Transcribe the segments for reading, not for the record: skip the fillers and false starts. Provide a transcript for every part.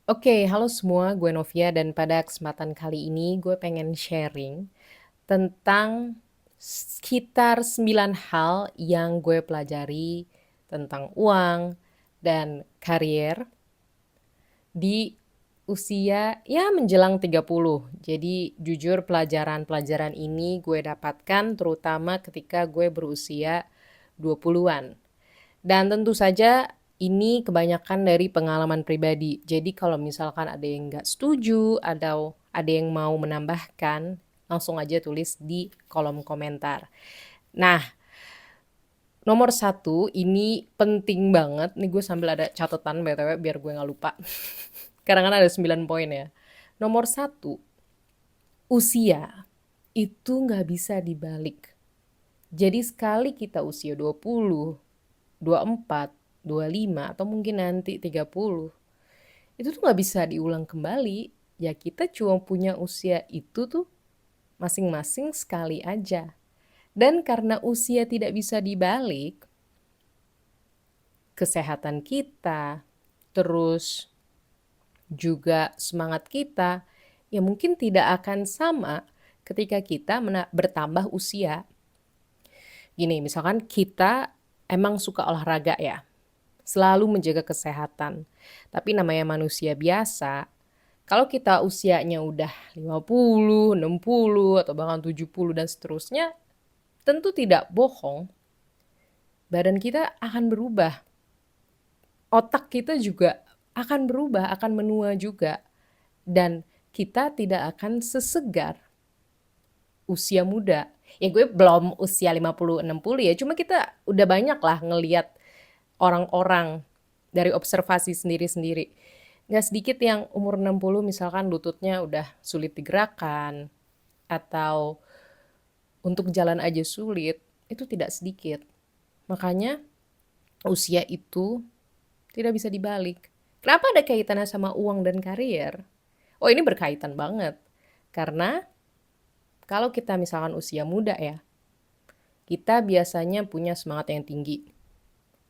Oke, halo semua, gue Novia dan pada kesempatan kali ini gue pengen sharing tentang sekitar 9 hal yang gue pelajari tentang uang dan karier di usia ya menjelang 30. Jadi jujur pelajaran-pelajaran ini gue dapatkan terutama ketika gue berusia 20-an. Dan tentu saja ini kebanyakan dari pengalaman pribadi. Jadi kalau misalkan ada yang nggak setuju atau ada yang mau menambahkan, langsung aja tulis di kolom komentar. Nah, nomor satu ini penting banget. Nih gue sambil ada catatan BTW biar gue nggak lupa. Karena kan ada 9 poin ya. Nomor satu, usia itu nggak bisa dibalik. Jadi sekali kita usia 20, 24, 25, atau mungkin nanti 30, itu tuh nggak bisa diulang kembali. Ya kita cuma punya usia itu tuh masing-masing sekali aja. Dan karena usia tidak bisa dibalik, kesehatan kita, terus juga semangat kita, ya mungkin tidak akan sama ketika kita bertambah usia. Gini, misalkan kita emang suka olahraga ya, selalu menjaga kesehatan. Tapi namanya manusia biasa, kalau kita usianya udah 50, 60, atau bahkan 70 dan seterusnya, tentu tidak bohong, badan kita akan berubah. Otak kita juga akan berubah, akan menua juga. Dan kita tidak akan sesegar usia muda. Ya gue belum usia 50, 60 ya, cuma kita udah banyak lah ngeliat orang-orang dari observasi sendiri-sendiri. Nggak sedikit yang umur 60 misalkan lututnya udah sulit digerakkan, atau untuk jalan aja sulit, itu tidak sedikit. Makanya usia itu tidak bisa dibalik. Kenapa ada kaitannya sama uang dan karier? Oh ini berkaitan banget. Karena kalau kita misalkan usia muda ya, kita biasanya punya semangat yang tinggi.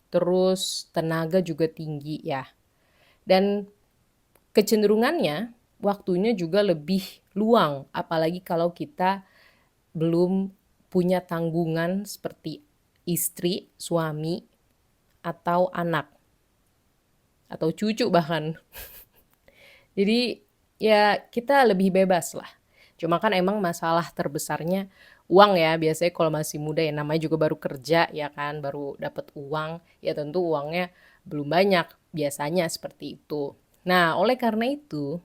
Terus tenaga juga tinggi ya. Dan kecenderungannya waktunya juga lebih luang, apalagi kalau kita belum punya tanggungan seperti istri, suami, atau anak, atau cucu bahkan. Jadi ya kita lebih bebas lah. Cuma kan emang masalah terbesarnya uang ya. Biasanya kalau masih muda ya namanya juga baru kerja ya kan, baru dapat uang, ya tentu uangnya belum banyak. Biasanya seperti itu. Nah, oleh karena itu,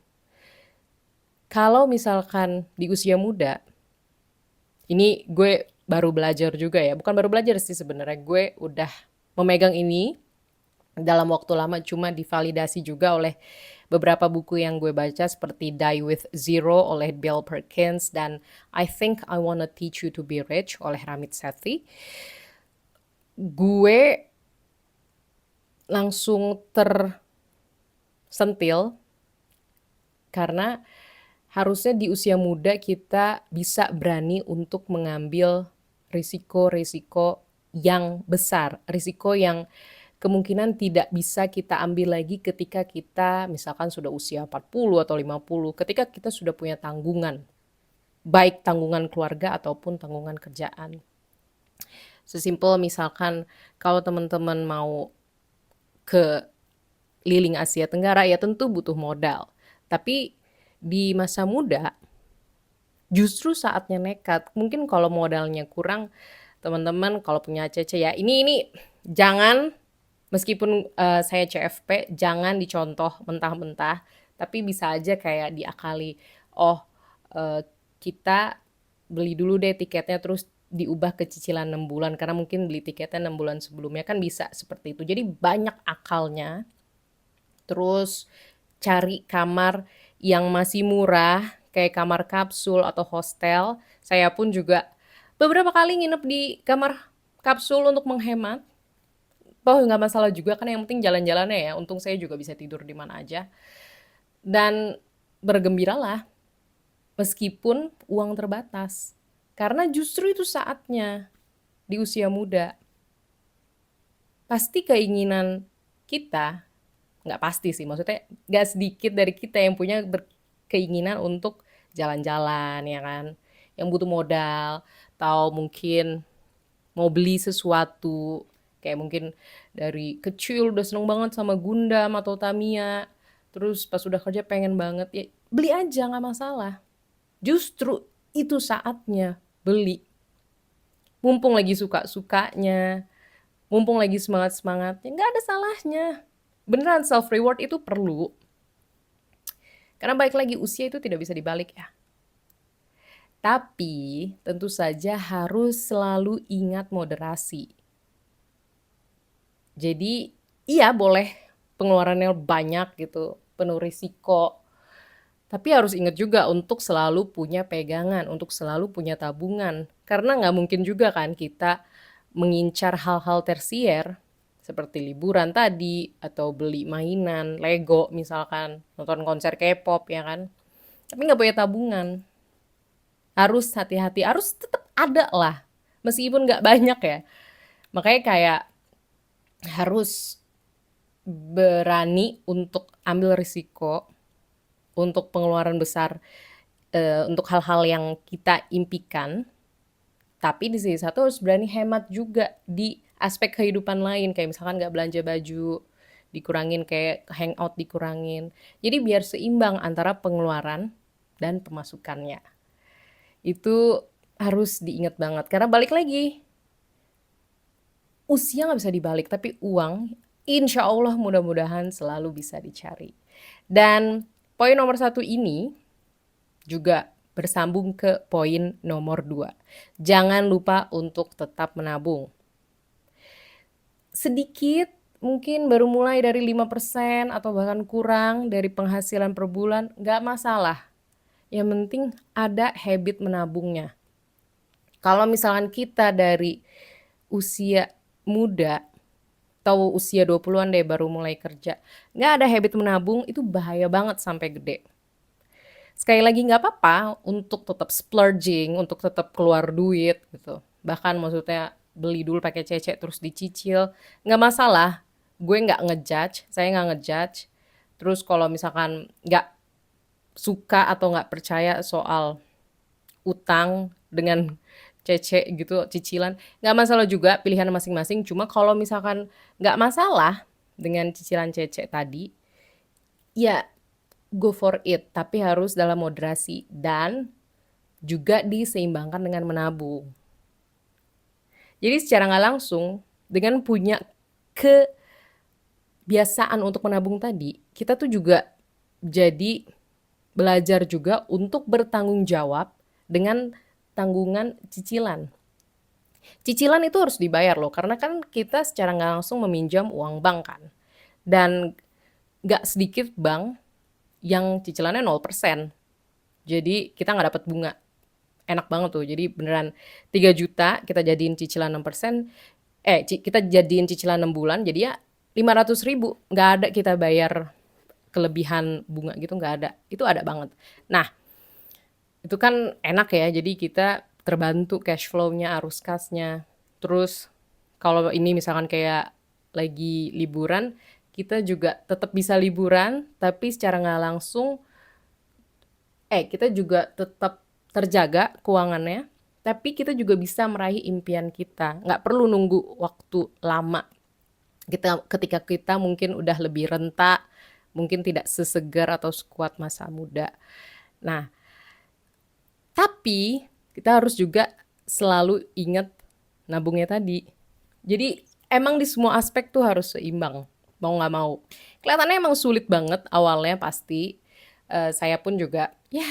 kalau misalkan di usia muda, ini gue baru belajar juga ya. Bukan baru belajar sih sebenarnya. Gue udah memegang ini dalam waktu lama, cuma divalidasi juga oleh beberapa buku yang gue baca seperti Die with Zero oleh Bill Perkins dan I Think I Wanna Teach You to Be Rich oleh Ramit Sethi. Gue langsung tersentil karena harusnya di usia muda kita bisa berani untuk mengambil risiko-risiko yang besar, risiko yang kemungkinan tidak bisa kita ambil lagi ketika kita misalkan sudah usia 40 atau 50, ketika kita sudah punya tanggungan, baik tanggungan keluarga ataupun tanggungan kerjaan. Sesimpel misalkan kalau teman-teman mau ke liling Asia Tenggara ya tentu butuh modal. Tapi di masa muda justru saatnya nekat. Mungkin kalau modalnya kurang, teman-teman kalau punya cece ya ini jangan, meskipun saya CFP, jangan dicontoh mentah-mentah, tapi bisa aja kayak diakali. Oh, kita beli dulu deh tiketnya terus diubah ke cicilan 6 bulan karena mungkin beli tiketnya 6 bulan sebelumnya, kan bisa seperti itu. Jadi banyak akalnya. Terus cari kamar yang masih murah kayak kamar kapsul atau hostel. Saya pun juga beberapa kali nginep di kamar kapsul untuk menghemat. Oh nggak masalah juga kan, yang penting jalan-jalannya ya. Untung saya juga bisa tidur di mana aja. Dan bergembiralah meskipun uang terbatas. Karena justru itu saatnya di usia muda. Pasti keinginan kita nggak pasti sih, maksudnya nggak sedikit dari kita yang punya keinginan untuk jalan-jalan ya kan, yang butuh modal, atau mungkin mau beli sesuatu, kayak mungkin dari kecil udah seneng banget sama Gundam atau Tamiya, terus pas udah kerja pengen banget, ya beli aja nggak masalah. Justru itu saatnya beli. Mumpung lagi suka-sukanya, mumpung lagi semangat-semangatnya, nggak ada salahnya. Beneran self reward itu perlu. Karena balik lagi usia itu tidak bisa dibalik ya. Tapi tentu saja harus selalu ingat moderasi. Jadi iya boleh pengeluarannya banyak gitu, penuh risiko. Tapi harus ingat juga untuk selalu punya pegangan, untuk selalu punya tabungan. Karena nggak mungkin juga kan kita mengincar hal-hal tersier seperti liburan tadi, atau beli mainan, Lego misalkan, nonton konser K-pop ya kan. Tapi nggak punya tabungan. Harus hati-hati, harus tetap ada lah. Meskipun nggak banyak ya. Makanya kayak harus berani untuk ambil risiko, untuk pengeluaran besar, untuk hal-hal yang kita impikan. Tapi di sisi satu harus berani hemat juga di aspek kehidupan lain, kayak misalkan nggak belanja baju, dikurangin, kayak hangout dikurangin. Jadi biar seimbang antara pengeluaran dan pemasukannya. Itu harus diingat banget, karena balik lagi, usia nggak bisa dibalik, tapi uang insya Allah mudah-mudahan selalu bisa dicari. Dan poin nomor 1 ini juga bersambung ke poin nomor 2. Jangan lupa untuk tetap menabung. Sedikit, mungkin baru mulai dari 5% atau bahkan kurang dari penghasilan per bulan, nggak masalah. Yang penting ada habit menabungnya. Kalau misalkan kita dari usia muda, atau usia 20-an deh baru mulai kerja, nggak ada habit menabung, itu bahaya banget sampai gede. Sekali lagi nggak apa-apa untuk tetap splurging, untuk tetap keluar duit gitu. Bahkan maksudnya beli dulu pakai cece terus dicicil, nggak masalah. Gue nggak ngejudge, saya nggak ngejudge. Terus kalau misalkan nggak suka atau nggak percaya soal utang dengan cece gitu, cicilan, nggak masalah juga, pilihan masing-masing. Cuma kalau misalkan nggak masalah dengan cicilan cece tadi, ya go for it, tapi harus dalam moderasi dan juga diseimbangkan dengan menabung. Jadi secara nggak langsung, dengan punya kebiasaan untuk menabung tadi, kita tuh juga jadi belajar juga untuk bertanggung jawab dengan tanggungan cicilan. Cicilan itu harus dibayar loh, karena kan kita secara nggak langsung meminjam uang bank kan. Dan nggak sedikit bank yang cicilannya 0%. Jadi kita nggak dapat bunga. Enak banget tuh. Jadi beneran 3 juta kita jadiin cicilan 6%. Kita jadiin cicilan 6 bulan. Jadi ya 500.000. Nggak ada kita bayar kelebihan bunga gitu, nggak ada. Itu ada banget. Nah, itu kan enak ya. Jadi kita terbantu cash flow-nya, arus kasnya. Terus kalau ini misalkan kayak lagi liburan, kita juga tetap bisa liburan, tapi secara nggak langsung kita juga tetap terjaga keuangannya, tapi kita juga bisa meraih impian kita. Nggak perlu nunggu waktu lama. Ketika kita mungkin udah lebih renta, mungkin tidak sesegar atau sekuat masa muda. Nah, tapi kita harus juga selalu ingat nabungnya tadi. Jadi emang di semua aspek tuh harus seimbang, mau nggak mau. Kelihatannya emang sulit banget awalnya pasti. Saya pun juga ya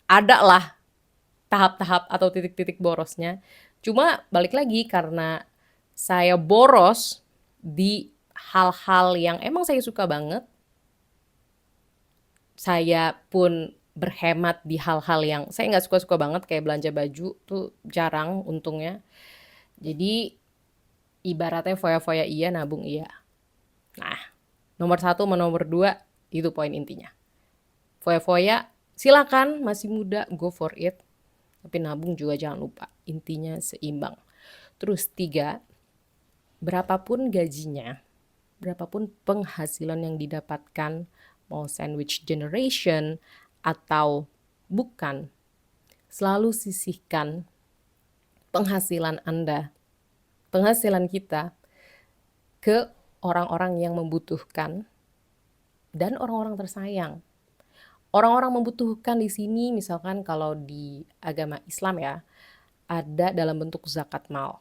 ada lah tahap-tahap atau titik-titik borosnya. Cuma balik lagi karena saya boros di hal-hal yang emang saya suka banget. Saya pun berhemat di hal-hal yang saya nggak suka-suka banget, kayak belanja baju tuh jarang untungnya. Jadi ibaratnya foya-foya iya, nabung iya. Nah, nomor 1 sama nomor 2 itu poin intinya. Foya-foya silakan, masih muda, go for it. Tapi nabung juga jangan lupa, intinya seimbang. Terus 3, berapapun gajinya, berapapun penghasilan yang didapatkan, mau sandwich generation atau bukan, selalu sisihkan penghasilan Anda, penghasilan kita ke orang-orang yang membutuhkan dan orang-orang tersayang. Orang-orang membutuhkan di sini misalkan kalau di agama Islam ya, ada dalam bentuk zakat mal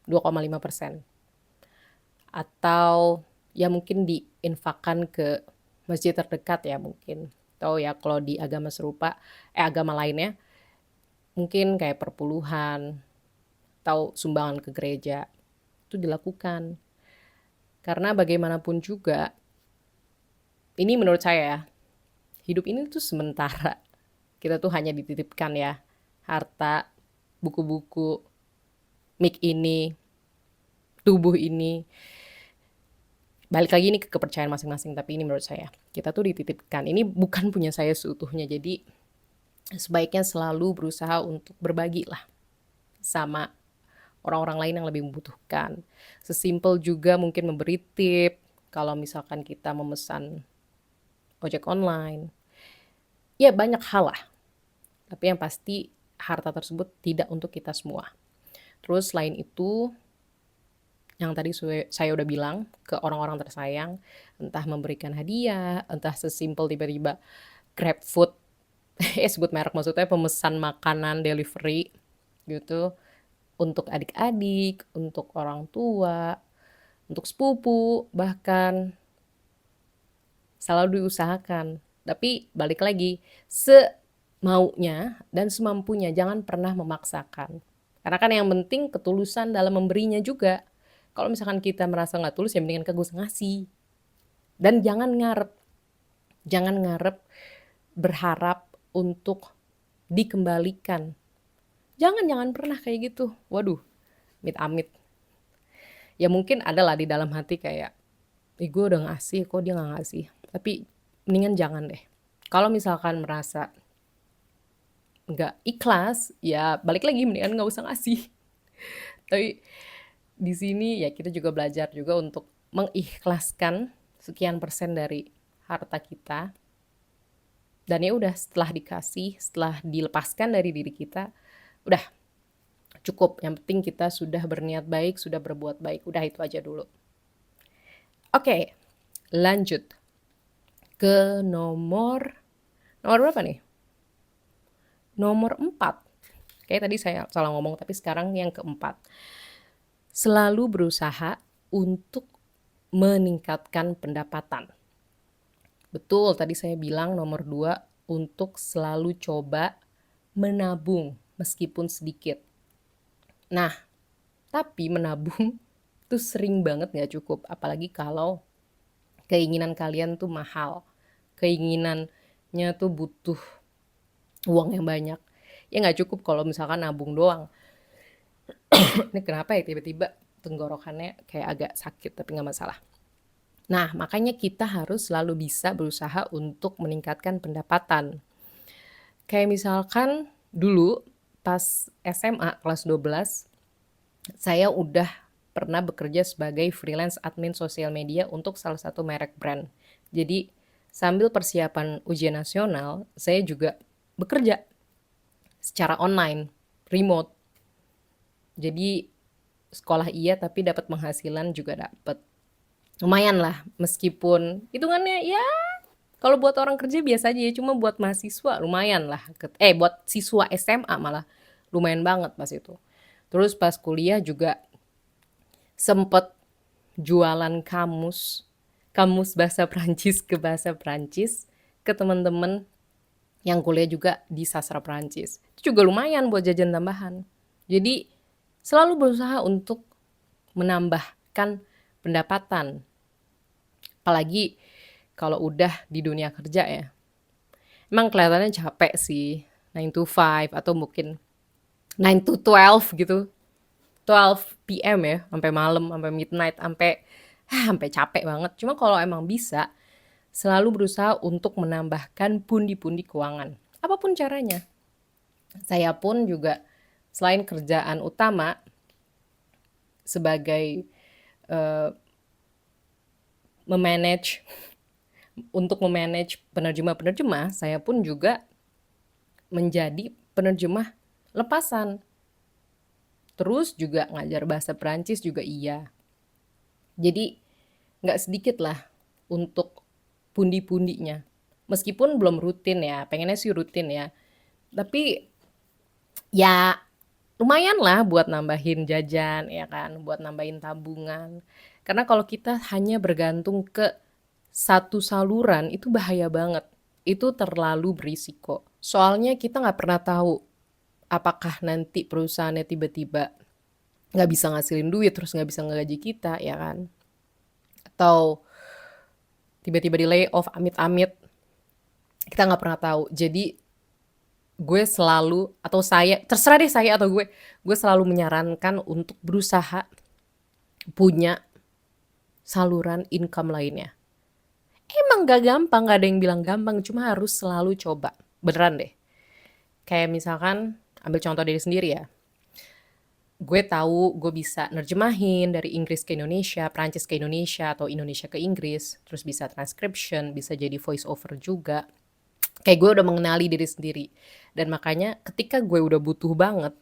2,5%, atau ya mungkin diinfakkan ke masjid terdekat ya mungkin. Atau ya kalau di agama serupa, agama lainnya mungkin kayak perpuluhan atau sumbangan ke gereja. Itu dilakukan. Karena bagaimanapun juga, ini menurut saya ya, hidup ini tuh sementara. Kita tuh hanya dititipkan ya, harta, buku-buku, mic ini, tubuh ini. Balik lagi ini ke kepercayaan masing-masing, tapi ini menurut saya. Kita tuh dititipkan. Ini bukan punya saya seutuhnya, jadi sebaiknya selalu berusaha untuk berbagi lah sama orang-orang lain yang lebih membutuhkan. Sesimpel juga mungkin memberi tip, kalau misalkan kita memesan ojek online. Ya banyak hal lah, tapi yang pasti harta tersebut tidak untuk kita semua. Terus selain itu, yang tadi saya udah bilang, ke orang-orang tersayang, entah memberikan hadiah, entah sesimpel tiba-tiba GrabFood, sebut merek maksudnya pemesan makanan delivery gitu, untuk adik-adik, untuk orang tua, untuk sepupu, bahkan selalu diusahakan. Tapi balik lagi, semaunya dan semampunya, jangan pernah memaksakan. Karena kan yang penting ketulusan dalam memberinya juga. Kalau misalkan kita merasa nggak tulus, ya mendingan kagak usah ngasih. Dan jangan ngarep berharap untuk dikembalikan. Jangan pernah kayak gitu. Waduh, amit-amit. Ya mungkin adalah di dalam hati kayak, gue udah ngasih, kok dia nggak ngasih. Tapi mendingan jangan deh. Kalau misalkan merasa nggak ikhlas, ya balik lagi mendingan nggak usah ngasih. Tapi di sini ya kita juga belajar juga untuk mengikhlaskan sekian persen dari harta kita. Dan ya udah, setelah dikasih, setelah dilepaskan dari diri kita, udah cukup. Yang penting kita sudah berniat baik, sudah berbuat baik. Udah itu aja dulu. Oke, lanjut ke nomor berapa nih? Nomor 4. Kayak tadi saya salah ngomong, tapi sekarang yang keempat. Selalu berusaha untuk meningkatkan pendapatan. Betul, tadi saya bilang nomor 2, untuk selalu coba menabung meskipun sedikit. Nah, tapi menabung tuh sering banget gak cukup. Apalagi kalau keinginan kalian tuh mahal. Keinginannya tuh butuh uang yang banyak. Ya gak cukup kalau misalkan nabung doang. Ini kenapa ya tiba-tiba tenggorokannya kayak agak sakit, tapi gak masalah. Nah, makanya kita harus selalu bisa berusaha untuk meningkatkan pendapatan. Kayak misalkan dulu pas SMA kelas 12, saya udah pernah bekerja sebagai freelance admin sosial media untuk salah satu merek brand. Jadi sambil persiapan ujian nasional, saya juga bekerja secara online, remote. Jadi sekolah iya, tapi dapat penghasilan juga dapat. Lumayan lah, meskipun hitungannya ya kalau buat orang kerja biasa aja ya, cuma buat mahasiswa lumayan lah. Buat siswa SMA malah lumayan banget pas itu. Terus pas kuliah juga sempet jualan kamus bahasa Prancis ke bahasa Prancis ke teman-teman yang kuliah juga di sastra Prancis. Itu juga lumayan buat jajan tambahan. Jadi selalu berusaha untuk menambahkan pendapatan. Apalagi kalau udah di dunia kerja ya. Emang kelihatannya capek sih, 9 to 5 atau mungkin 9 to 12 gitu. 12 PM ya, sampai malam, sampai midnight, sampai capek banget. Cuma kalau emang bisa, selalu berusaha untuk menambahkan pundi-pundi keuangan. Apapun caranya. Saya pun juga selain kerjaan utama sebagai memanage untuk memanage penerjemah-penerjemah, saya pun juga menjadi penerjemah lepasan. Terus juga ngajar bahasa Perancis juga iya. Jadi nggak sedikit lah untuk pundi-pundinya. Meskipun belum rutin ya, pengennya sih rutin ya. Tapi ya lumayan lah buat nambahin jajan ya kan, buat nambahin tabungan. Karena kalau kita hanya bergantung ke satu saluran itu bahaya banget. Itu terlalu berisiko. Soalnya kita nggak pernah tahu apakah nanti perusahaannya tiba-tiba nggak bisa ngasilin duit terus nggak bisa ngegaji kita ya kan. Atau tiba-tiba di layoff amit-amit, kita nggak pernah tahu. Jadi gue selalu, atau saya, terserah deh saya atau gue selalu menyarankan untuk berusaha punya saluran income lainnya. Emang gak gampang, gak ada yang bilang gampang, cuma harus selalu coba. Beneran deh. Kayak misalkan, ambil contoh diri sendiri ya. Gue tahu gue bisa nerjemahin dari Inggris ke Indonesia, Prancis ke Indonesia, atau Indonesia ke Inggris, terus bisa transcription, bisa jadi voice over juga. Kayak gue udah mengenali diri sendiri. Dan makanya ketika gue udah butuh banget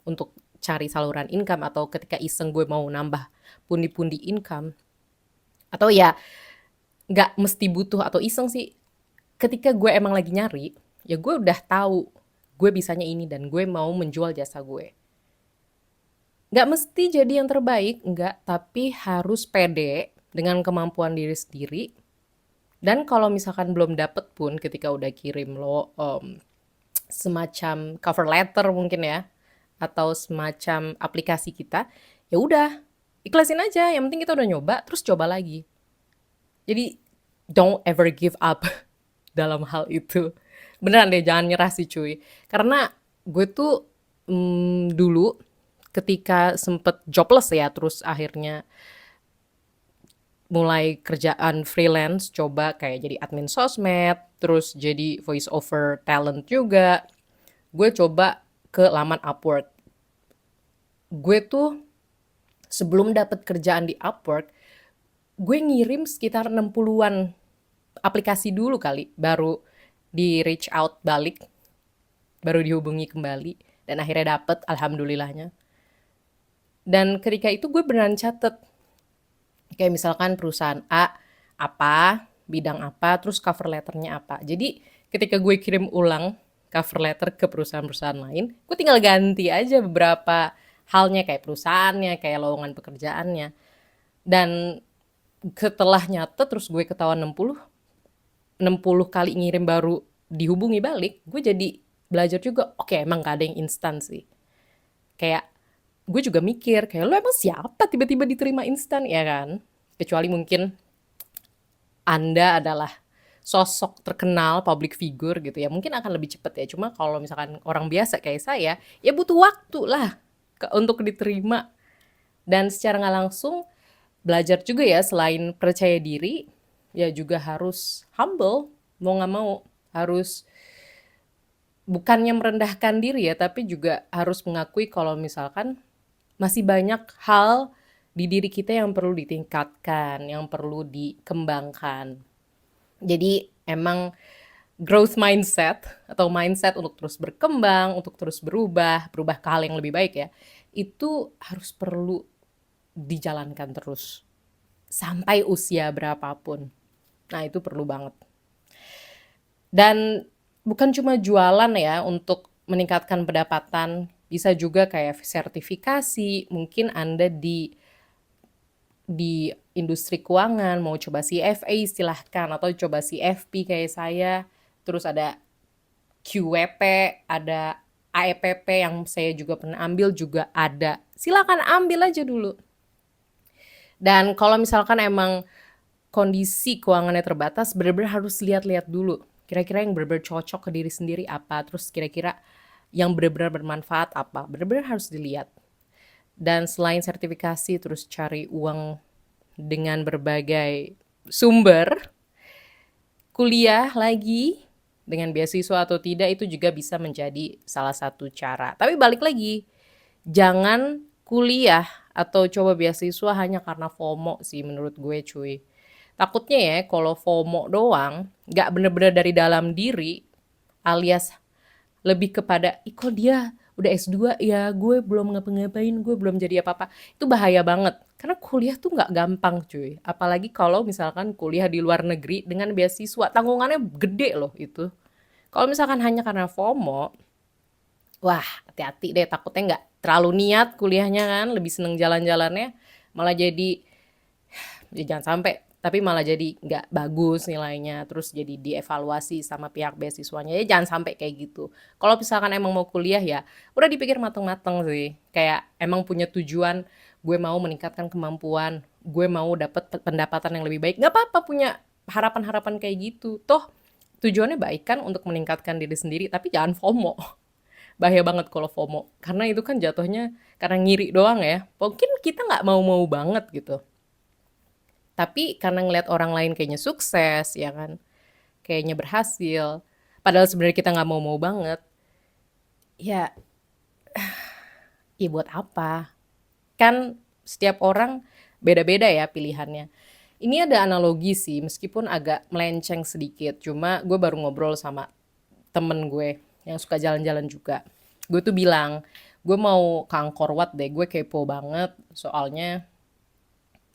untuk cari saluran income, atau ketika iseng gue mau nambah pundi-pundi income, atau ya nggak mesti butuh atau iseng sih, ketika gue emang lagi nyari, ya gue udah tahu gue bisanya ini dan gue mau menjual jasa gue. Nggak mesti jadi yang terbaik, nggak, tapi harus pede dengan kemampuan diri sendiri. Dan kalau misalkan belum dapet pun ketika udah kirim lo semacam cover letter mungkin ya, atau semacam aplikasi kita, ya udah ikhlasin aja. Yang penting kita udah nyoba, terus coba lagi. Jadi don't ever give up dalam hal itu. Beneran deh, jangan nyerah sih cuy. Karena gue tuh dulu ketika sempet jobless ya, terus akhirnya mulai kerjaan freelance, coba kayak jadi admin sosmed, terus jadi voice over talent juga. Gue coba ke laman Upwork. Gue tuh sebelum dapat kerjaan di Upwork, gue ngirim sekitar 60-an aplikasi dulu kali, baru di reach out balik, baru dihubungi kembali, dan akhirnya dapet, alhamdulillahnya. Dan ketika itu gue beneran catet, kayak misalkan perusahaan A apa, bidang apa, terus cover letternya apa. Jadi ketika gue kirim ulang cover letter ke perusahaan-perusahaan lain, gue tinggal ganti aja beberapa halnya, kayak perusahaannya, kayak lowongan pekerjaannya. Dan setelah nyatet terus gue ketahuan 60 kali ngirim baru dihubungi balik, gue jadi belajar juga, oke, emang gak ada yang instan sih. Kayak gue juga mikir, kayak lo emang siapa tiba-tiba diterima instan, ya kan? Kecuali mungkin Anda adalah sosok terkenal, public figure gitu ya, mungkin akan lebih cepet ya. Cuma kalau misalkan orang biasa kayak saya, ya butuh waktu lah untuk diterima. Dan secara nggak langsung belajar juga ya, selain percaya diri, ya juga harus humble, mau nggak mau. Harus bukannya merendahkan diri ya, tapi juga harus mengakui kalau misalkan masih banyak hal di diri kita yang perlu ditingkatkan, yang perlu dikembangkan. Jadi emang growth mindset atau mindset untuk terus berkembang, untuk terus berubah ke hal yang lebih baik ya, itu harus perlu dijalankan terus sampai usia berapapun. Nah, itu perlu banget. Dan bukan cuma jualan ya untuk meningkatkan pendapatan, bisa juga kayak sertifikasi. Mungkin Anda di industri keuangan mau coba CFA silahkan, atau coba CFP kayak saya. Terus ada QWP, ada AEPP yang saya juga pernah ambil juga ada. Silakan ambil aja dulu. Dan kalau misalkan emang kondisi keuangannya terbatas, benar-benar harus lihat-lihat dulu. Kira-kira yang benar-benar cocok ke diri sendiri apa, terus kira-kira yang benar-benar bermanfaat apa, benar-benar harus dilihat. Dan selain sertifikasi, terus cari uang dengan berbagai sumber, kuliah lagi dengan beasiswa atau tidak, itu juga bisa menjadi salah satu cara. Tapi balik lagi, jangan kuliah atau coba beasiswa hanya karena FOMO sih menurut gue cuy. Takutnya ya kalau FOMO doang, nggak bener-bener dari dalam diri, alias lebih kepada, ih kok dia udah S2 ya, gue belum ngapa-ngapain, gue belum jadi apa-apa. Itu bahaya banget. Karena kuliah tuh nggak gampang cuy. Apalagi kalau misalkan kuliah di luar negeri dengan beasiswa, tanggungannya gede loh itu. Kalau misalkan hanya karena FOMO, wah hati-hati deh, takutnya nggak terlalu niat kuliahnya kan, lebih seneng jalan-jalannya, malah jadi, ya jangan sampai, tapi malah jadi nggak bagus nilainya, terus jadi dievaluasi sama pihak beasiswanya, ya jangan sampai kayak gitu. Kalau misalkan emang mau kuliah ya, udah dipikir mateng-mateng sih, kayak emang punya tujuan, gue mau meningkatkan kemampuan, gue mau dapet pendapatan yang lebih baik, nggak apa-apa punya harapan-harapan kayak gitu, toh tujuannya baik kan untuk meningkatkan diri sendiri, tapi jangan FOMO. Bahaya banget kalau FOMO, karena itu kan jatuhnya karena ngiri doang ya, mungkin kita nggak mau-mau banget gitu, tapi karena ngelihat orang lain kayaknya sukses, ya kan, kayaknya berhasil, padahal sebenarnya kita nggak mau-mau banget, ya, ya buat apa? Kan setiap orang beda-beda ya pilihannya. Ini ada analogi sih, meskipun agak melenceng sedikit, cuma gue baru ngobrol sama temen gue yang suka jalan-jalan juga. Gue tuh bilang, gue mau ke Angkor Wat deh, gue kepo banget, soalnya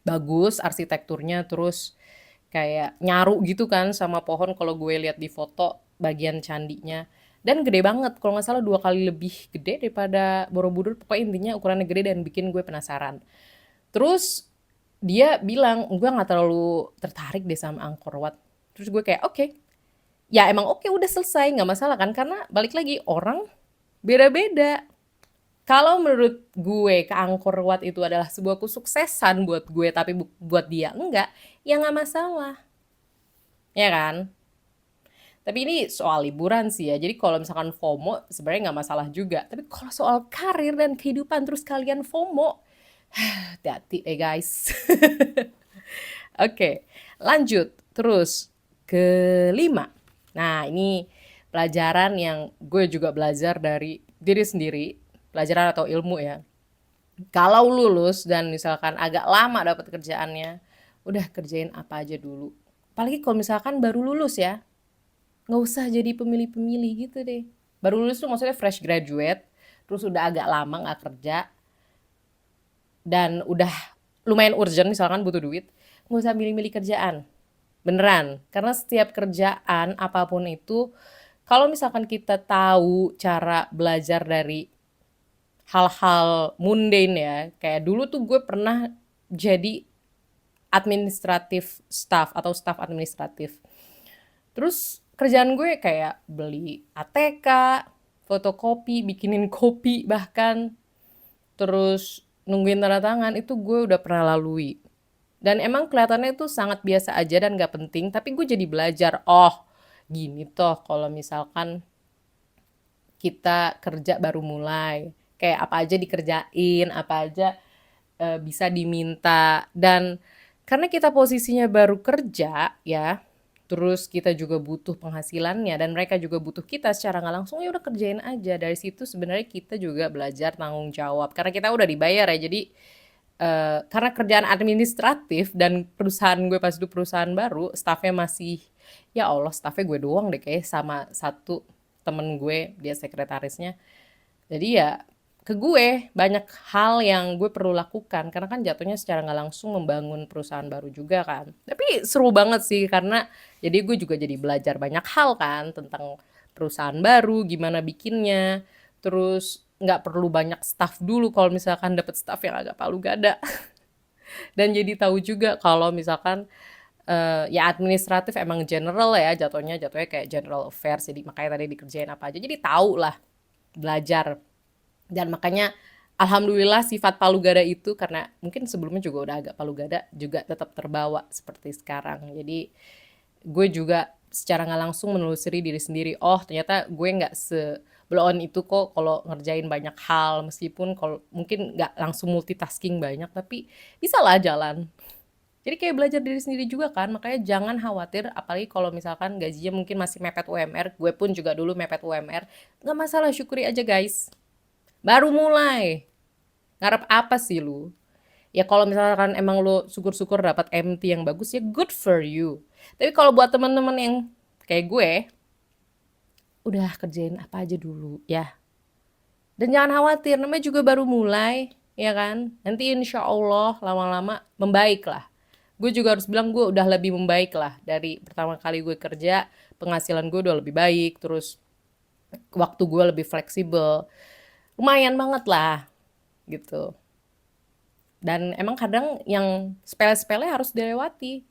bagus arsitekturnya, terus kayak nyaru gitu kan sama pohon kalau gue lihat di foto bagian candinya. Dan gede banget, kalau nggak salah 2 kali lebih gede daripada Borobudur. Pokoknya intinya ukurannya gede dan bikin gue penasaran. Terus dia bilang, gue nggak terlalu tertarik deh sama Angkor Wat. Terus gue kayak, oke. Ya emang oke, udah selesai, nggak masalah kan. Karena balik lagi, orang beda-beda. Kalau menurut gue ke Angkor Wat itu adalah sebuah kesuksesan buat gue, tapi buat dia enggak, ya nggak masalah. Ya kan? Tapi ini soal liburan sih ya. Jadi kalau misalkan FOMO sebenarnya nggak masalah juga. Tapi kalau soal karir dan kehidupan terus kalian FOMO, hati-hati guys. Oke, lanjut. Terus kelima. Nah, ini pelajaran yang gue juga belajar dari diri sendiri, pelajaran atau ilmu ya. Kalau lulus dan misalkan agak lama dapat kerjaannya, udah kerjain apa aja dulu. Apalagi kalau misalkan baru lulus ya, nggak usah jadi pemilih-pemilih gitu deh. Baru lulus tuh maksudnya fresh graduate, terus udah agak lama nggak kerja, dan udah lumayan urgent misalkan butuh duit, nggak usah milih-milih kerjaan. Beneran, karena setiap kerjaan apapun itu, kalau misalkan kita tahu cara belajar dari hal-hal mundane ya, kayak dulu tuh gue pernah jadi administratif staff atau staff administratif. Terus kerjaan gue kayak beli ATK, fotokopi, bikinin kopi bahkan, terus nungguin tanda tangan, itu gue udah pernah lalui. Dan emang kelihatannya itu sangat biasa aja dan gak penting, tapi gue jadi belajar, oh gini toh kalau misalkan kita kerja baru mulai. Kayak apa aja dikerjain, apa aja bisa diminta. Dan karena kita posisinya baru kerja ya, terus kita juga butuh penghasilannya dan mereka juga butuh kita secara nggak langsung, ya udah kerjain aja. Dari situ sebenarnya kita juga belajar tanggung jawab. Karena kita udah dibayar ya, jadi karena kerjaan administratif dan perusahaan gue pas itu perusahaan baru, staffnya masih, ya Allah staffnya gue doang deh kayak sama satu temen gue, dia sekretarisnya. Jadi ya ke gue banyak hal yang gue perlu lakukan karena kan jatuhnya secara nggak langsung membangun perusahaan baru juga kan. Tapi seru banget sih karena jadi gue juga jadi belajar banyak hal kan tentang perusahaan baru, gimana bikinnya. Terus nggak perlu banyak staff dulu kalau misalkan dapet staff yang agak palu gada. Dan jadi tahu juga kalau misalkan ya administratif emang general ya jatuhnya kayak general affairs, jadi makanya tadi dikerjain apa aja jadi tahu lah, belajar. Dan makanya alhamdulillah sifat palu gada itu, karena mungkin sebelumnya juga udah agak palu gada, juga tetap terbawa seperti sekarang. Jadi gue juga secara nggak langsung menelusuri diri sendiri, oh ternyata gue nggak blow on itu kok kalau ngerjain banyak hal, meskipun kalau mungkin nggak langsung multitasking banyak, tapi bisa lah jalan. Jadi kayak belajar diri sendiri juga kan, makanya jangan khawatir, apalagi kalau misalkan gajinya mungkin masih mepet UMR, gue pun juga dulu mepet UMR, nggak masalah, syukuri aja guys. Baru mulai, ngarep apa sih lu? Ya kalau misalkan emang lo syukur-syukur dapat MT yang bagus ya good for you. Tapi kalau buat teman-teman yang kayak gue, udah kerjain apa aja dulu ya. Dan jangan khawatir, namanya juga baru mulai, ya kan? Nanti insya Allah lama-lama membaik lah. Gue juga harus bilang gue udah lebih membaik lah. Dari pertama kali gue kerja, penghasilan gue udah lebih baik, terus waktu gue lebih fleksibel. Lumayan banget lah, gitu. Dan emang kadang yang sepele-sepele harus dilewati.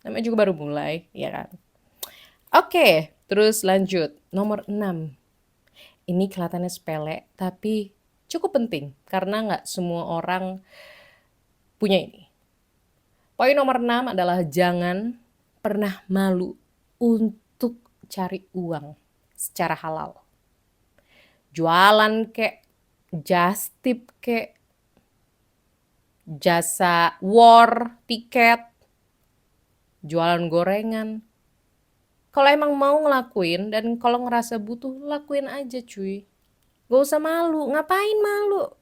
Namanya juga baru mulai, ya kan? Oke, terus lanjut. Nomor 6. Ini kelihatannya sepele, tapi cukup penting. Karena nggak semua orang punya ini. Poin nomor 6 adalah jangan pernah malu untuk cari uang secara halal. Jualan kek, just tip kek, jasa war, tiket, jualan gorengan. Kalau emang mau ngelakuin dan kalau ngerasa butuh, lakuin aja cuy. Gak usah malu, ngapain malu?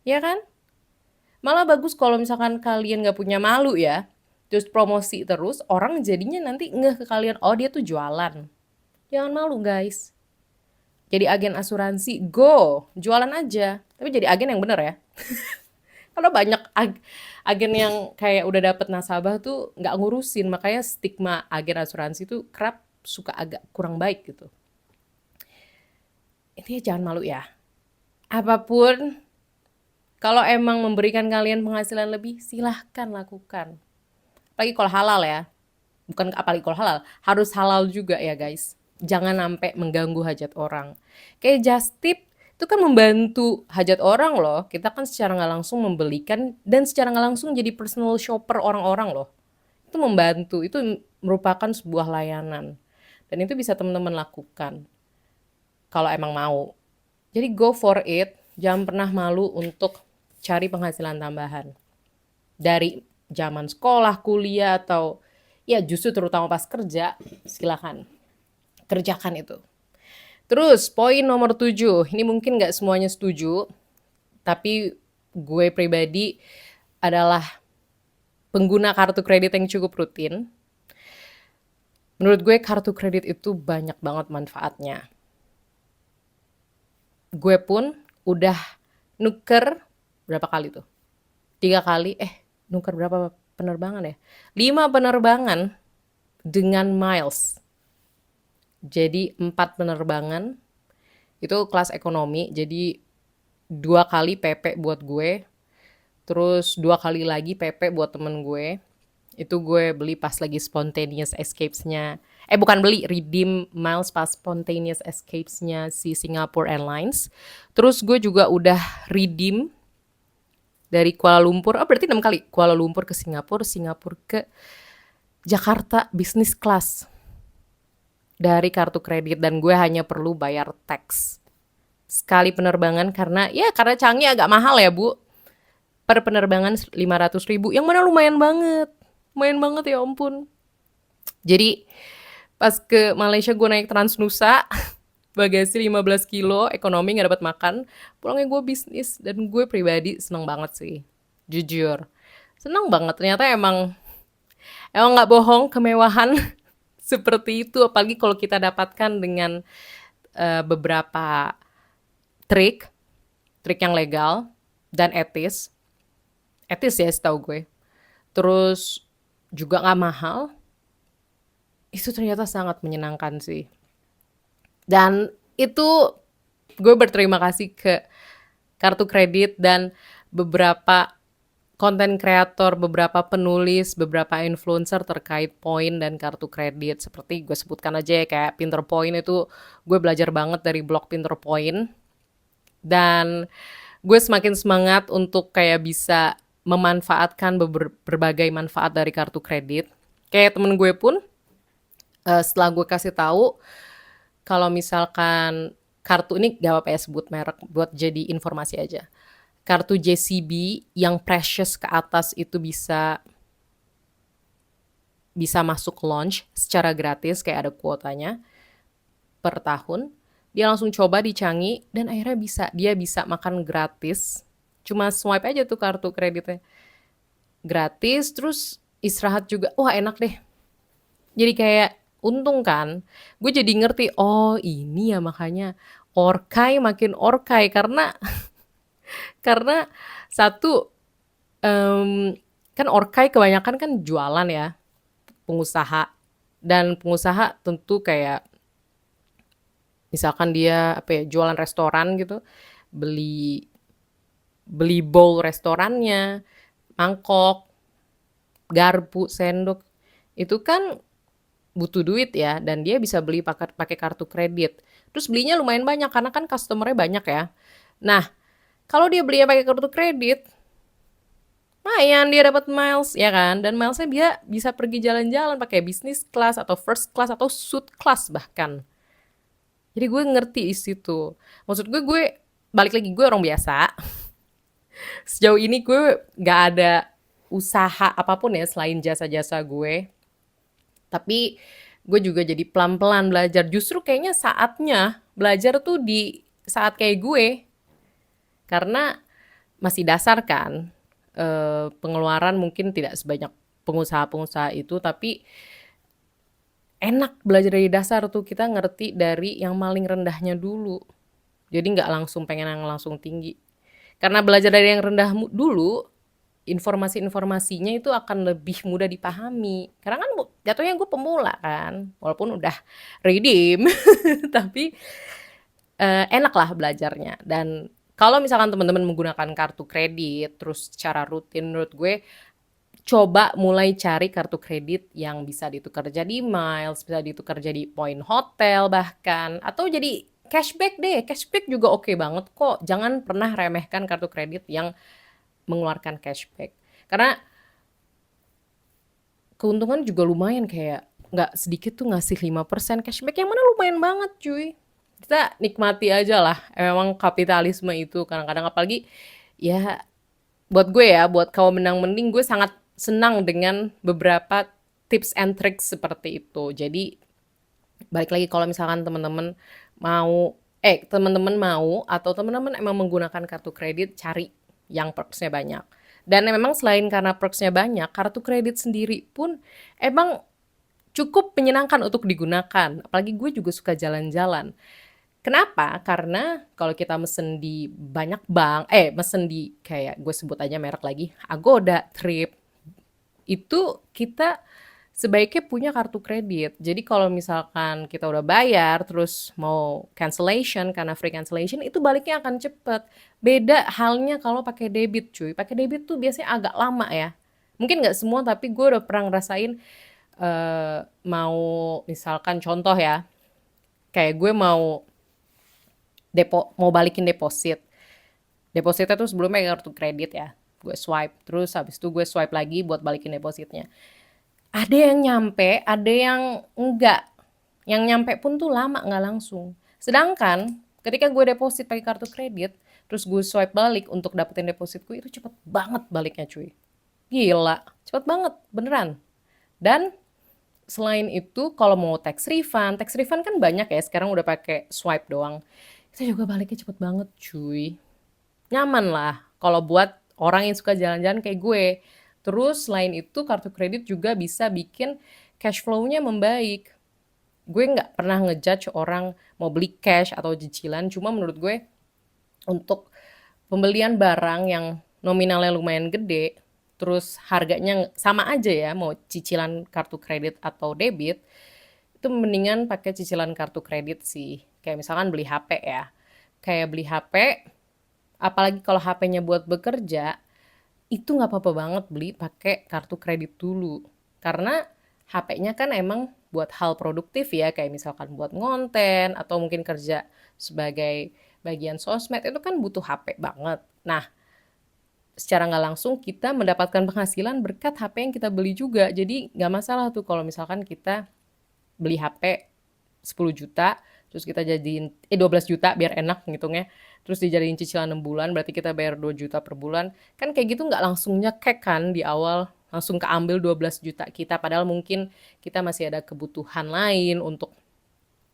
Ya kan? Malah bagus kalau misalkan kalian gak punya malu ya. Terus promosi terus, orang jadinya nanti ngeh ke kalian, oh dia tuh jualan. Jangan malu guys. Jadi agen asuransi, go, jualan aja. Tapi jadi agen yang bener ya. Karena banyak agen yang kayak udah dapet nasabah tuh nggak ngurusin, makanya stigma agen asuransi tuh kerap suka agak kurang baik gitu. Intinya jangan malu ya. Apapun, kalau emang memberikan kalian penghasilan lebih, silahkan lakukan. Apalagi kalau halal ya. Bukan apalagi kalau halal, harus halal juga ya guys. Jangan sampai mengganggu hajat orang. Kayak just tip itu kan membantu hajat orang loh. Kita kan secara nggak langsung membelikan dan secara nggak langsung jadi personal shopper orang-orang loh. Itu membantu, itu merupakan sebuah layanan. Dan itu bisa teman-teman lakukan kalau emang mau. Jadi go for it, jangan pernah malu untuk cari penghasilan tambahan. Dari zaman sekolah, kuliah, atau ya justru terutama pas kerja, silakan kerjakan itu. Terus poin nomor 7, ini mungkin nggak semuanya setuju, tapi gue pribadi adalah pengguna kartu kredit yang cukup rutin. Menurut gue kartu kredit itu banyak banget manfaatnya. Gue pun udah nuker berapa kali tuh? 3 kali, nuker berapa penerbangan ya? 5 penerbangan dengan miles. Jadi 4 penerbangan itu kelas ekonomi, jadi 2 kali PP buat gue, terus 2 kali lagi PP buat temen gue. Itu gue beli pas lagi spontaneous escapes-nya. Bukan beli, redeem miles pas spontaneous escapes-nya si Singapore Airlines. Terus gue juga udah redeem dari Kuala Lumpur, berarti 6 kali. Kuala Lumpur ke Singapura, Singapura ke Jakarta business class dari kartu kredit, dan gue hanya perlu bayar tax sekali penerbangan karena Changi agak mahal ya bu, per penerbangan 500.000, yang mana lumayan banget ya ampun. Jadi pas ke Malaysia gue naik Transnusa bagasi 15 kilo, ekonomi gak dapat makan, pulangnya gue bisnis, dan gue pribadi seneng banget sih, jujur seneng banget. Ternyata emang gak bohong, kemewahan seperti itu, apalagi kalau kita dapatkan dengan beberapa trik yang legal dan etis ya setahu gue. Terus juga gak mahal. Itu ternyata sangat menyenangkan sih. Dan itu gue berterima kasih ke kartu kredit dan beberapa konten kreator, beberapa penulis, beberapa influencer terkait poin dan kartu kredit. Seperti gue sebutkan aja ya, kayak Pinterpoint itu gue belajar banget dari blog Pinterpoint. Dan gue semakin semangat untuk kayak bisa memanfaatkan berbagai manfaat dari kartu kredit. Kayak temen gue pun, setelah gue kasih tahu kalau misalkan kartu ini gak apa-apa ya sebut merek buat jadi informasi aja. Kartu JCB yang precious ke atas itu bisa masuk launch secara gratis, kayak ada kuotanya per tahun. Dia langsung coba di Changi dan akhirnya dia bisa makan gratis. Cuma swipe aja tuh kartu kreditnya. gratis, terus istirahat juga. Wah, enak deh. Jadi kayak untung kan. Gue jadi ngerti, oh ini ya makanya orkai makin orkai karena satu, kan orkai kebanyakan kan jualan ya, pengusaha. Dan pengusaha tentu kayak misalkan dia apa ya, jualan restoran gitu, beli beli bowl restorannya, mangkok, garpu, sendok, itu kan butuh duit ya, dan dia bisa beli pakai kartu kredit. Terus belinya lumayan banyak karena kan customer-nya banyak ya. Nah, kalau dia belinya pakai kartu kredit, lumayan dia dapat miles ya kan, dan milesnya dia bisa pergi jalan-jalan pakai business class atau first class atau suite class bahkan. Jadi gue ngerti di situ. Maksud gue balik lagi gue orang biasa. Sejauh ini gue nggak ada usaha apapun ya selain jasa-jasa gue. Tapi gue juga jadi pelan-pelan belajar. Justru kayaknya saatnya belajar tuh di saat kayak gue. Karena masih dasar kan. Pengeluaran mungkin tidak sebanyak pengusaha-pengusaha itu. Tapi enak belajar dari dasar tuh. Kita ngerti dari yang paling rendahnya dulu. Jadi nggak langsung pengen yang langsung tinggi. Karena belajar dari yang rendah dulu, informasi-informasinya itu akan lebih mudah dipahami. Karena kan jatuhnya gue pemula kan, walaupun udah redeem, tapi enak lah belajarnya. Dan kalau misalkan teman-teman menggunakan kartu kredit, terus secara rutin, menurut gue coba mulai cari kartu kredit yang bisa ditukar jadi miles, bisa ditukar jadi poin hotel bahkan, atau jadi cashback deh. Cashback juga oke banget kok. Jangan pernah remehkan kartu kredit yang mengeluarkan cashback. Karena keuntungan juga lumayan, kayak nggak sedikit tuh ngasih 5% cashback, yang mana lumayan banget cuy. Kita nikmati aja lah, emang kapitalisme itu kadang-kadang, apalagi ya buat gue ya, buat kaum menang mending, gue sangat senang dengan beberapa tips and tricks seperti itu. Jadi balik lagi, kalau misalkan teman-teman mau teman-teman mau atau teman-teman emang menggunakan kartu kredit, cari yang perksnya banyak. Dan memang selain karena perksnya banyak, kartu kredit sendiri pun emang cukup menyenangkan untuk digunakan. Apalagi gue juga suka jalan-jalan. Kenapa? Karena kalau kita mesen di banyak bank, mesen di kayak gue sebut aja merek lagi, Agoda, Trip, itu kita sebaiknya punya kartu kredit. Jadi kalau misalkan kita udah bayar terus mau cancellation karena free cancellation, itu baliknya akan cepet. Beda halnya kalau pakai debit cuy. Pakai debit tuh biasanya agak lama ya. Mungkin nggak semua, tapi gue udah pernah ngerasain, mau misalkan contoh ya, kayak gue mau mau balikin deposit. Depositnya tuh sebelumnya kartu kredit ya. Gue swipe, terus habis itu gue swipe lagi buat balikin depositnya. Ada yang nyampe, ada yang enggak. Yang nyampe pun tuh lama, nggak langsung. Sedangkan ketika gue deposit pakai kartu kredit, terus gue swipe balik untuk dapetin depositku, itu cepet banget baliknya cuy. Gila, cepet banget, beneran. Dan selain itu, kalau mau tax refund kan banyak ya, sekarang udah pakai swipe doang. Itu juga baliknya cepet banget cuy. Nyaman lah kalau buat orang yang suka jalan-jalan kayak gue. Terus selain itu, kartu kredit juga bisa bikin cash flow-nya membaik. Gue nggak pernah ngejudge orang mau beli cash atau cicilan, cuma menurut gue untuk pembelian barang yang nominalnya lumayan gede, terus harganya sama aja ya, mau cicilan kartu kredit atau debit, itu mendingan pakai cicilan kartu kredit sih. Kayak misalkan beli HP ya. Kayak beli HP, apalagi kalau HP-nya buat bekerja, itu nggak apa-apa banget beli pakai kartu kredit dulu. Karena HP-nya kan emang buat hal produktif ya, kayak misalkan buat ngonten atau mungkin kerja sebagai bagian sosmed, itu kan butuh HP banget. Nah, secara nggak langsung kita mendapatkan penghasilan berkat HP yang kita beli juga. Jadi nggak masalah tuh kalau misalkan kita beli HP 10 juta, terus kita jadiin 12 juta biar enak ngitungnya. Terus dijadiin cicilan 6 bulan, berarti kita bayar 2 juta per bulan. Kan kayak gitu nggak langsung nyekek kan di awal, langsung keambil 12 juta kita. Padahal mungkin kita masih ada kebutuhan lain untuk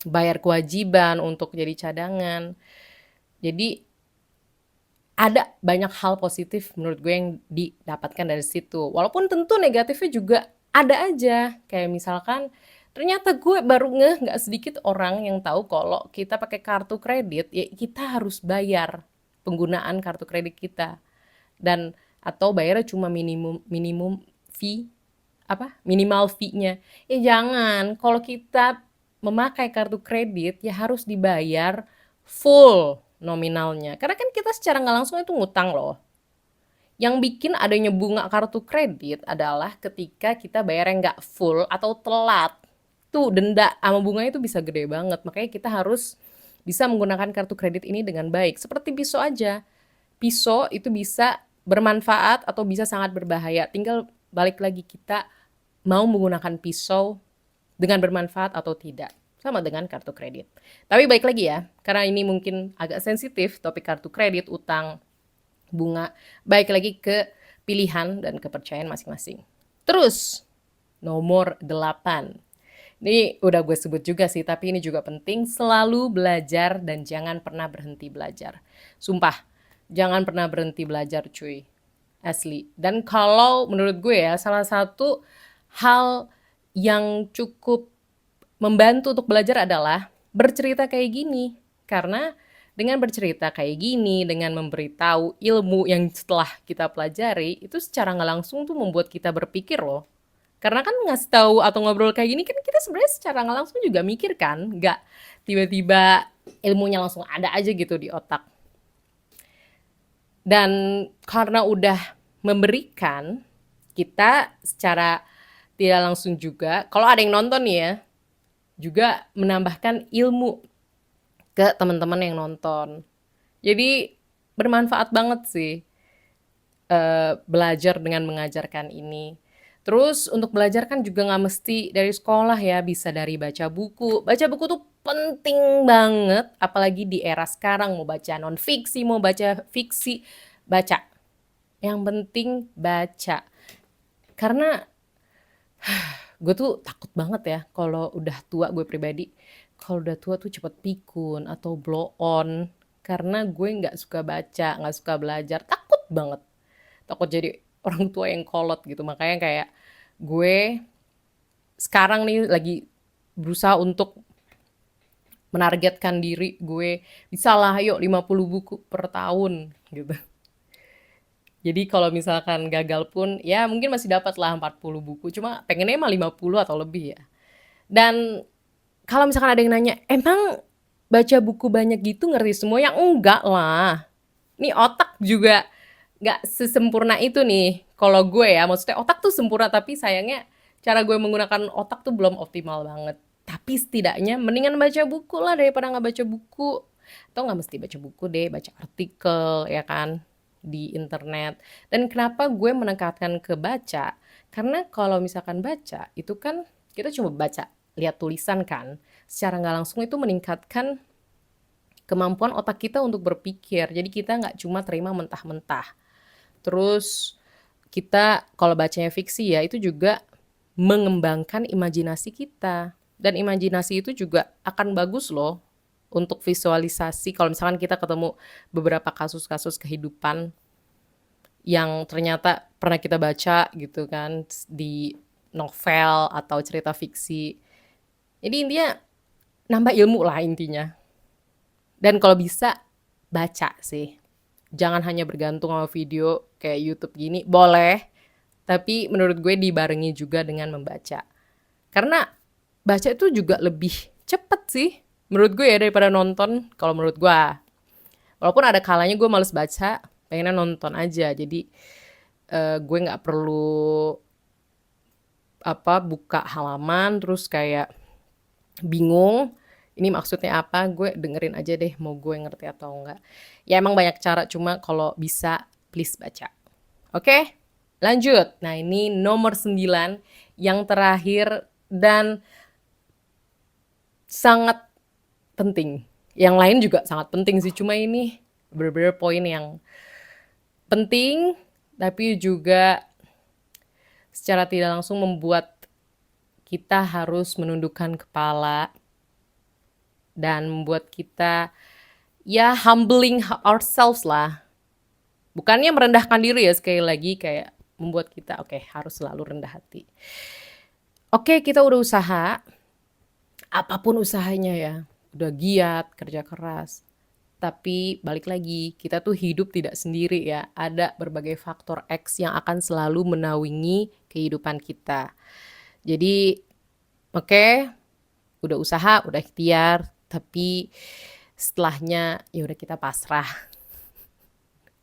bayar kewajiban, untuk jadi cadangan. Jadi ada banyak hal positif menurut gue yang didapatkan dari situ. Walaupun tentu negatifnya juga ada aja. Kayak misalkan ternyata gue baru ngeh nggak sedikit orang yang tahu kalau kita pakai kartu kredit ya kita harus bayar penggunaan kartu kredit kita. Dan atau bayarnya cuma minimum minimum fee apa minimal fee-nya. Ya jangan, kalau kita memakai kartu kredit ya harus dibayar full nominalnya. Karena kan kita secara nggak langsung itu ngutang loh. Yang bikin adanya bunga kartu kredit adalah ketika kita bayarnya nggak full atau telat. Tuh denda sama bunganya itu bisa gede banget. Makanya kita harus bisa menggunakan kartu kredit ini dengan baik. Seperti pisau aja. Pisau itu bisa bermanfaat atau bisa sangat berbahaya. Tinggal balik lagi kita mau menggunakan pisau dengan bermanfaat atau tidak. Sama dengan kartu kredit. Tapi baik lagi ya, karena ini mungkin agak sensitif, topik kartu kredit, utang, bunga. Baik lagi ke pilihan dan kepercayaan masing-masing. Terus, nomor 8. Ini udah gue sebut juga sih, tapi ini juga penting. Selalu belajar dan jangan pernah berhenti belajar. Sumpah, jangan pernah berhenti belajar cuy. Asli. Dan kalau menurut gue ya, salah satu hal yang cukup membantu untuk belajar adalah bercerita kayak gini. Karena dengan bercerita kayak gini, dengan memberitahu ilmu yang setelah kita pelajari, itu secara nggak langsung tuh membuat kita berpikir loh. Karena kan ngasih tahu atau ngobrol kayak gini kan kita sebenarnya secara nggak langsung juga mikir kan, nggak tiba-tiba ilmunya langsung ada aja gitu di otak. Dan karena udah memberikan, kita secara tidak langsung juga, kalau ada yang nonton nih ya, juga menambahkan ilmu ke teman-teman yang nonton. Jadi bermanfaat banget sih belajar dengan mengajarkan ini. Terus untuk belajar kan juga nggak mesti dari sekolah ya, bisa dari baca buku. Baca buku tuh penting banget, apalagi di era sekarang mau baca non fiksi, mau baca fiksi, baca. Yang penting baca. Karena gue tuh takut banget ya kalau udah tua gue pribadi. Kalau udah tua tuh cepet pikun atau blow on. Karena gue nggak suka baca, nggak suka belajar. Takut banget. Takut jadi orang tua yang kolot gitu. Makanya kayak gue sekarang nih lagi berusaha untuk menargetkan diri gue bisa lah yuk 50 buku per tahun gitu. Jadi kalau misalkan gagal pun ya mungkin masih dapat lah 40 buku. Cuma pengennya mah 50 atau lebih ya. Dan kalau misalkan ada yang nanya, emang baca buku banyak gitu ngerti semua? Ya enggak lah. Nih otak juga nggak sesempurna itu nih. Kalau gue ya, maksudnya otak tuh sempurna tapi sayangnya cara gue menggunakan otak tuh belum optimal banget. Tapi setidaknya mendingan baca buku lah daripada nggak baca buku. Atau nggak mesti baca buku deh, baca artikel ya kan di internet. Dan kenapa gue menekankan ke baca? Karena kalau misalkan baca, itu kan kita cuma baca, lihat tulisan kan. Secara nggak langsung itu meningkatkan kemampuan otak kita untuk berpikir. Jadi kita nggak cuma terima mentah-mentah. Terus kita kalau bacanya fiksi ya itu juga mengembangkan imajinasi kita. Dan imajinasi itu juga akan bagus loh untuk visualisasi. Kalau misalkan kita ketemu beberapa kasus-kasus kehidupan yang ternyata pernah kita baca gitu kan di novel atau cerita fiksi. Jadi intinya nambah ilmu lah intinya. Dan kalau bisa baca sih. Jangan hanya bergantung sama video kayak YouTube gini. Boleh, tapi menurut gue dibarengi juga dengan membaca. Karena baca itu juga lebih cepet sih. Menurut gue ya daripada nonton. Kalau menurut gue. Walaupun ada kalanya gue males baca, pengennya nonton aja. Jadi gue nggak perlu buka halaman terus kayak bingung ini maksudnya apa, gue dengerin aja deh mau gue ngerti atau enggak. Ya emang banyak cara, cuma kalau bisa please baca. Oke, lanjut. Nah ini nomor 9 yang terakhir dan sangat penting. Yang lain juga sangat penting sih, cuma ini bener-bener poin yang penting tapi juga secara tidak langsung membuat kita harus menundukkan kepala dan membuat kita ya humbling ourselves lah. Bukannya merendahkan diri ya, sekali lagi kayak membuat kita oke, harus selalu rendah hati. Oke, kita udah usaha, apapun usahanya ya, udah giat, kerja keras. Tapi balik lagi, kita tuh hidup tidak sendiri ya. Ada berbagai faktor X yang akan selalu menaungi kehidupan kita. Jadi, oke, udah usaha, udah ikhtiar, tapi setelahnya ya udah kita pasrah.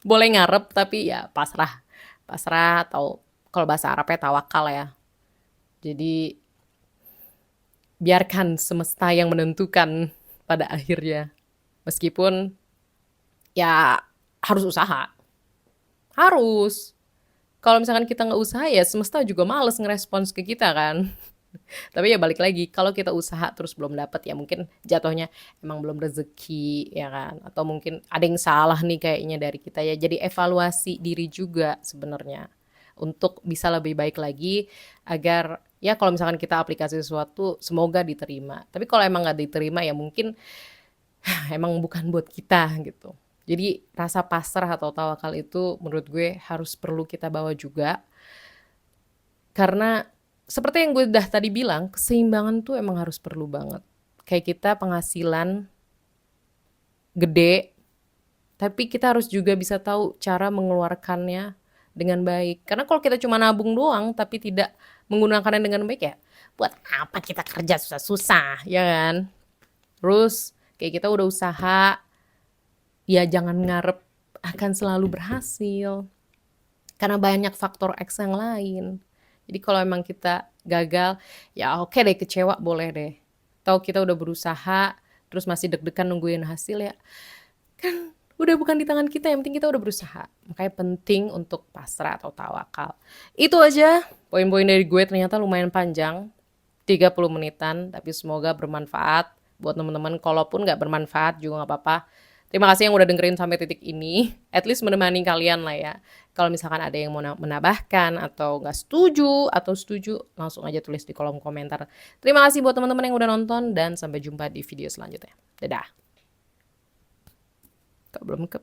Boleh ngarep tapi ya pasrah. Pasrah atau kalau bahasa Arabnya tawakal ya. Jadi biarkan semesta yang menentukan pada akhirnya. Meskipun ya harus usaha. Harus. Kalau misalkan kita nggak usaha ya semesta juga males ngerespons ke kita kan. Tapi ya balik lagi, kalau kita usaha terus belum dapat ya mungkin jatuhnya emang belum rezeki ya kan. Atau mungkin ada yang salah nih kayaknya dari kita ya. Jadi evaluasi diri juga sebenarnya untuk bisa lebih baik lagi agar ya kalau misalkan kita aplikasi sesuatu semoga diterima. Tapi kalau emang nggak diterima ya mungkin emang bukan buat kita gitu. Jadi rasa pasrah atau tawakal itu menurut gue harus perlu kita bawa juga. Karena seperti yang gue udah tadi bilang, keseimbangan tuh emang harus perlu banget. Kayak kita penghasilan gede, tapi kita harus juga bisa tahu cara mengeluarkannya dengan baik. Karena kalau kita cuma nabung doang tapi tidak menggunakannya dengan baik ya, buat apa kita kerja susah-susah, ya kan? Terus kayak kita udah usaha, ya jangan ngarep akan selalu berhasil. Karena banyak faktor X yang lain. Jadi kalau emang kita gagal, ya oke deh kecewa boleh deh. Atau kita udah berusaha, terus masih deg-degan nungguin hasil ya. Kan udah bukan di tangan kita, yang penting kita udah berusaha. Makanya penting untuk pasrah atau tawakal. Itu aja poin-poin dari gue, ternyata lumayan panjang. 30 menitan, tapi semoga bermanfaat buat teman-teman. Kalaupun nggak bermanfaat juga nggak apa-apa. Terima kasih yang udah dengerin sampai titik ini. At least menemani kalian lah ya. Kalau misalkan ada yang mau menambahkan atau nggak setuju atau setuju, langsung aja tulis di kolom komentar. Terima kasih buat teman-teman yang udah nonton dan sampai jumpa di video selanjutnya. Dadah. Kok belum ke